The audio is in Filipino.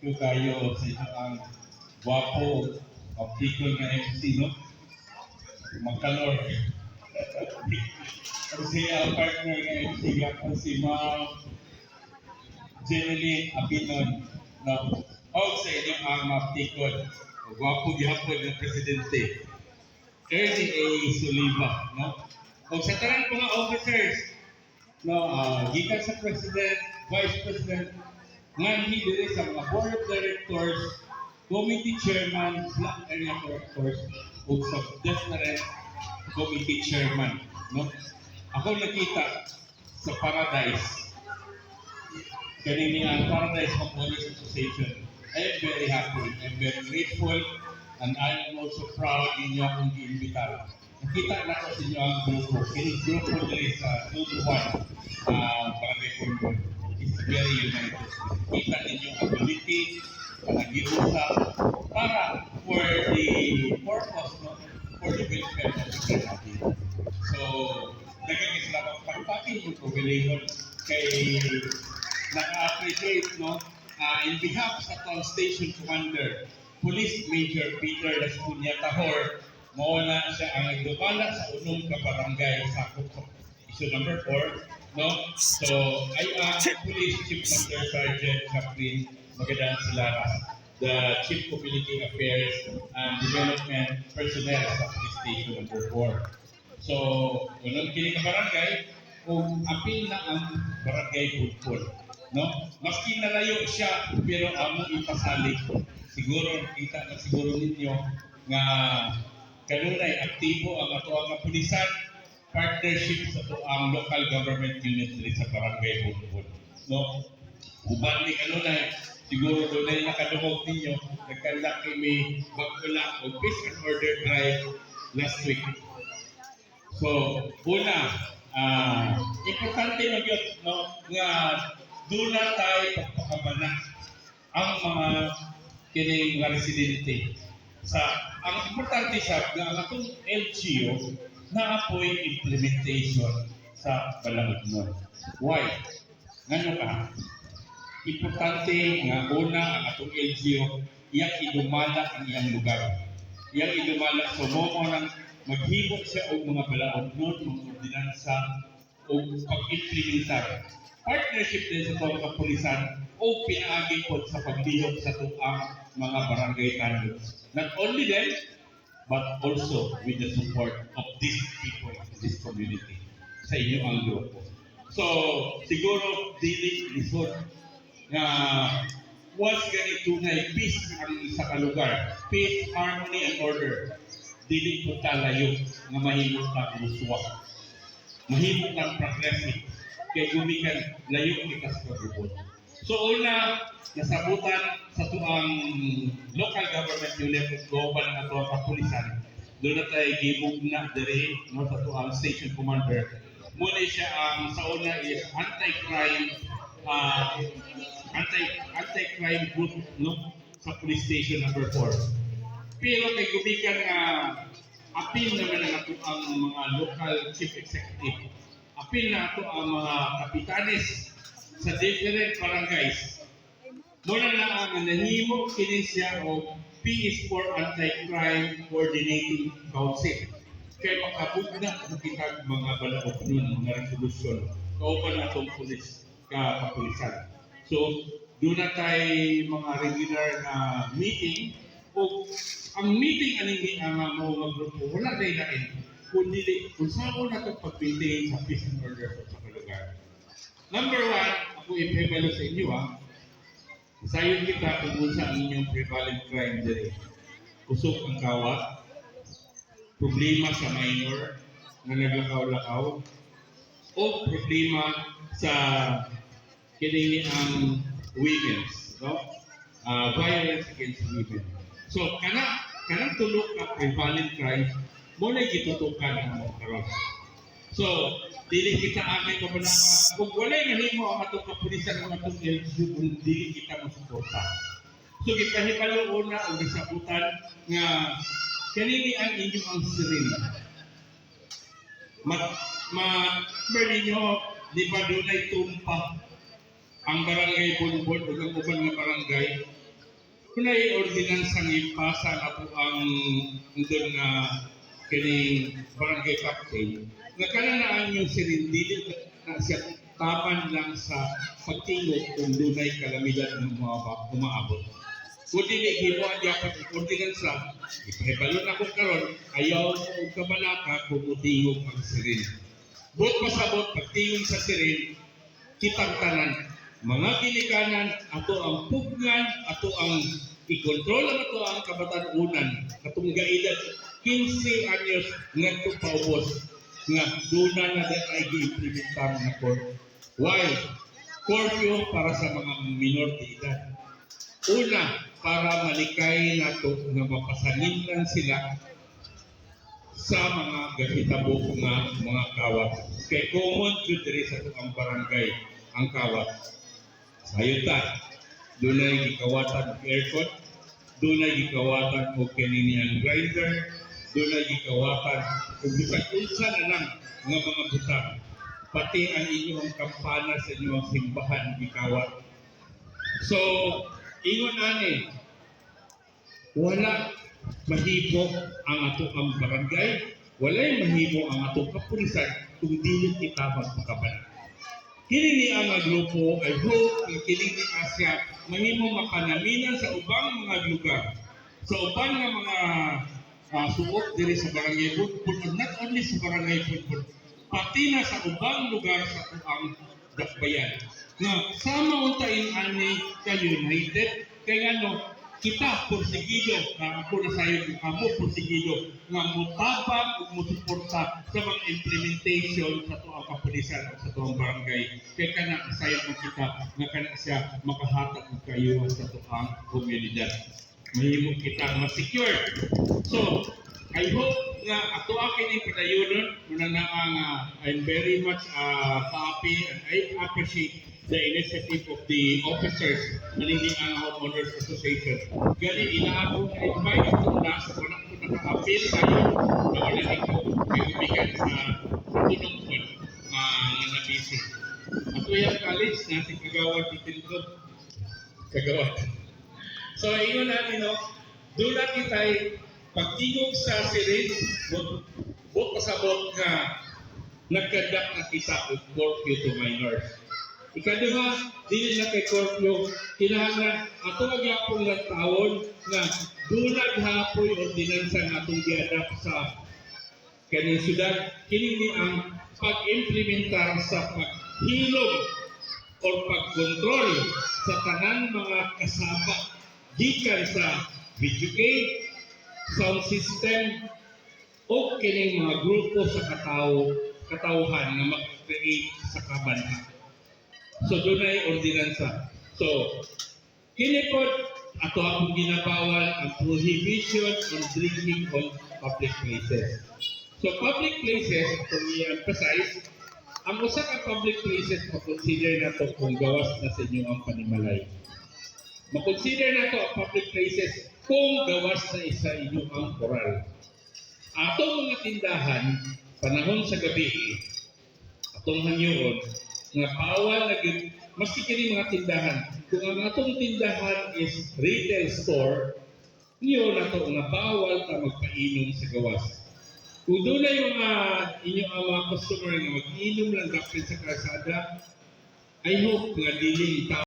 yung kayo sa inyo ang guwapo, optical na MC, no? Magkalor. Kasi ang partner ng MC ako si Ma'am Jeneline Apinon, no? O sa inyo ang optical, guwapo gihapon ng Presidente. Ernie A. Soliva, no? O sa tarang mga officers, no, gikan sa President, Vice President, nga hindi sa mga Board of Directors, Committee Chairman, Black Area Directors, o sa different Committee Chairman, no? Ako nakita sa Paradise, kanina ang Paradise Homeowners Association. I am very happy, I'm very grateful, and I am also proud ninyo akong iimbitahan. Nakita na ko sa inyo ang grupo. Kini grupo nila sa Tuduan, Barangay Pulpul. It's very united. Kita ninyo ang ability, panagiusap, para for the purpose, no? For the welfare of the community. So, nagkakisalamat pagpakin yung pagbilingon kay naka-appreciate, no? In behalf sa Town Station Commander, Police Major Peter Lascuña Tahor, mauna siya ang nagdubala sa unong kabarangay sa Kutok. Issue number 4, no? So, ay ang Police Chief Master Sergeant Kathleen Magadan Silaras, the Chief Community Affairs and Development Personnel sa Police Station number 4. So, unong kini kabarangay, kung apil na ang barangay Pulpul, no? Maski nalayo siya, pero amo ipasalig. Siguro, kita na siguro ninyo nga kanunay aktibo ang ato ang pulisan, partnership sa ato ang local government unit sa barangay Pulpul, no? Uban ni kanunay, siguro doon ay nakadungog ninyo, nagkandak kami bagula o peace and order drive last week. So, una, importante magyot, no, nga doon na tayo pagpakamana ang mga kining mga residente. Sa ang importante siya na ang atong LGU na apoy implementation sa Balaod. Why? Ngano ka? Importante nga una ang atong LGU iyang idumala ang iyang lugar. Iyang idumala sa momo ng maghibok siya og mga balaod mga ordinansa o pag-implementar. Partnership din sa mga kapulisan o pinaagi po sa paglihok sa tuang mga barangay candidates. Not only them, but also with the support of these people in this community sa inyo ang grupo. So, siguro, dili lisod na once ganito na peace ang isa ka lugar, peace, harmony, and order, dili po talayo na mahimot na muswa. Mahimot na progressive. Kaya gumikan layo kita sa grupo. So una, nasabutan sa tuang local government unit at global na ito ang kapulisan. Doon na tayo gibog na dere no, sa tuang station commander. Muna siya ang sa una is anti-crime anti-crime group no, sa police station number 4. Pero kay gumikan nga apil naman na ito ang mga local chief executive. Apil na ito ang mga kapitanes sa different barangays. Muna na ang nahimo kini siya o PS4 Anti-Crime Coordinating Council. Kaya makabug na makitag mga balaod nun, mga resolusyon. Kaupan na itong pulis, kapulisan. So, doon na tayo mga regular na meeting. O ang meeting aning ang mga magrupo, wala tayo lain. Kundi kung saan na itong pag-maintain sa peace and order sa lugar. Number 1, ako i-prevalo sa inyo sayon kita kung unsa ang inyong prevalent crime diri. Kusog ang kawat, problema sa minor na naglakaw-lakaw, o problema sa kinini ang women's, no? Violence against women. So, kanang tulok ka prevalent crime, muna gitutukan ang mga karon. So, dili kita amay ko na kung wala nga himo ang atong kapulisan ng atong LGU kung dili kita masuporta. So gipahibalo una ang gisabutan nga kanini ang inyong ang sirin. Ninyo, di ba doon ay tumpa ang barangay Bulbul o ang uban nga barangay kunay ordinansang ipasa na po ang doon na kining barangay captain nga kananaan yung sirindili na siya taman lang sa pagtingog kung dunay kalamidad ng umaabot. Kung dili himuan dapat ang ordinansa, ipahibalo na kung karon ayaw mo og kabalaka kung utingog ang sirin. Bot pasabot pagtingog sa sirin, kitang tanan mga ginikanan ato ang pugnan, ato ang ikontrol ang ato ang kabatanunan katong gaedad 15 anyos ngadto paubos nga duna na ay gi-implementar na court. Why? Curfew para sa mga minor de edad. Una, para malikay nato nga mapasanginan sila sa mga gahitabo nga mga kawat. Kay common jud diri sa ang barangay ang kawat. Sayuta, dunay gikawatan og aircon, dunay gikawatan og kanini ang grinder, dunay gikawatan og bisan unsa na lang nga mga butang. Pati ang inyong kampana sa inyong simbahan gikawat. So, ingon ani, wala mahimo ang ato ang barangay, walay mahimo ang atong kapulisan kung dili kita magpakabalan. Kini ni ang grupo ay hope ng kining ni Asia mahimo makanaminan sa ubang mga lugar. Sa ubang nga mga suot diri sa barangay Budbud, not only sa barangay Budbud, pati na sa ubang lugar sa tuang dakbayan. Nga sama untain ani ka United kay ano kita porsigido ako na sayo kamo porsigido nga mutabang ug musuporta sa mga implementation sa tuang kapulisan o sa tuang barangay kay kana sayo mo kita nga kana siya makahatag og kayo sa tuang komunidad. Mahimo kita ma-secure. So, I hope nga ato kini padayonon muna na ang I'm very much happy and I appreciate the initiative of the officers ng ang Homeowners Association. Gali inaabot na invite ito na sa walang ko naka-appeal tayo na wala ikaw kaibigan sa tulong ko nga nabisi. Ato yung college na si Kagawad Titilko. Kagawad. So, ingon natin, doon na kita'y pagtingog sa sirin, bot pasabot nga nagkadak na kita o curfew to minors. Ikaduha, dili na kay curfew, kinahanglan ato magyapon ng taon nga dunag hapoy ordinansa nga atong giadapt sa kaning syudad. Kini ni ang pag-implementar sa paghilom o pagkontrol sa tanang mga kasama gikan sa video game, sound system o kining mga grupo sa katawhan na mag-create sa kabanta. So doon ay ordinansa. So kini po ato akong ginabawal ang prohibition on drinking on public places. So public places, kung i-emphasize, ang usa ka public places makonsider na to kung gawas na sa inyo ang panimalay. Makonsider na to ang public places kung gawas na isa inyo ang koral. Atong mga tindahan, panahon sa gabi, atong hangyoon, nga bawal na maski kini mga tindahan. Kung ang atong tindahan is retail store, niyo na to nga bawal ta magpainom sa gawas. Kung doon na yung inyo ang mga customer nga mag-inom lang dapat sa kalsada, I hope nga diling